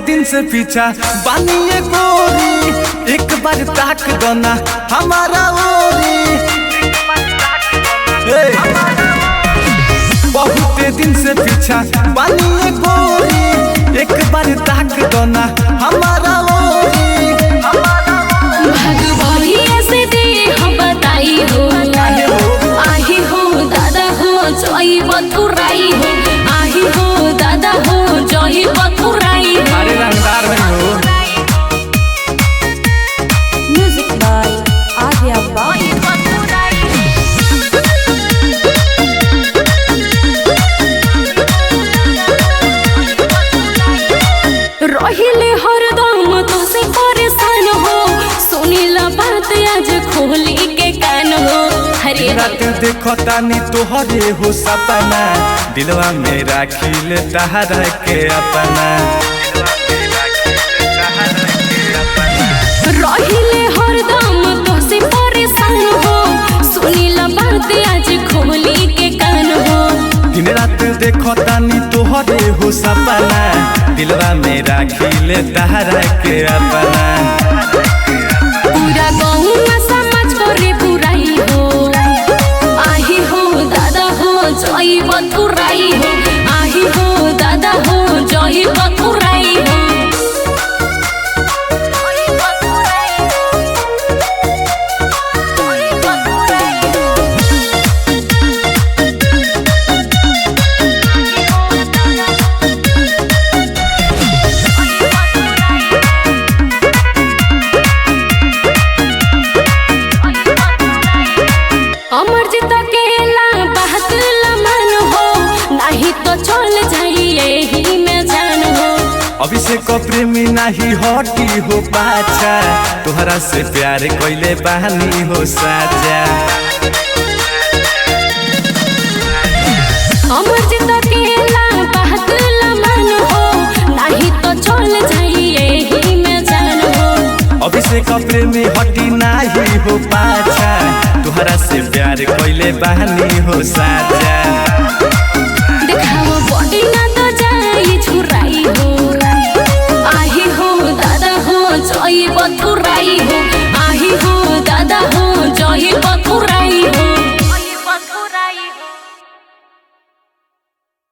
दिन से पीछा बानिए गोरी, एक बार ताक दो ना हमारा ओरी। बहुत दिन से पीछा बानिए गोरी, एक बार ताक दो ना हमारा ओरी। भगवान ऐसे दे हम बताई हो, आही हो दादा हो जोई बथुराई हो, आही हो दादा हो जोई बथुराई हो। अरे रंगदार में हो। म्यूजिक बाय आर्या बाई। रहिले हरदम तो से परेशान हो, सुनीला बात आज खोली के कान हो। हरे रात देखो तानी तोहरे हो सपना, दिलवा में राखिल तहरा के अपना। रहिले हरदम तो से परेशान हो, सुनीला बात आज खोली के कान हो। दिन रात देखो तानी तोहरे हो सपना, दिलवा में राखिल तहरा के अपना। पूरा गाँव में समझ करे बुराई हो, आही हो दादा हो जोई बथुराई हो, आही हो दादा हो जोई बथुराई हो। अमरजीत अकेला बात लमन हो, नहीं तो चल जाइए ही में जान हो। अभिषेक प्रेमी नहीं हटी हो पाछा, तोहरा से प्यार कोइले बहानी हो साजा। अमरजीत अकेला बात लमन हो, नहीं तो चल जाइए ही में जान हो। अभिषेक प्रेमी हटी नहीं हो पाछा, तोहरा से प्यार कोइले बहानी हो साजा।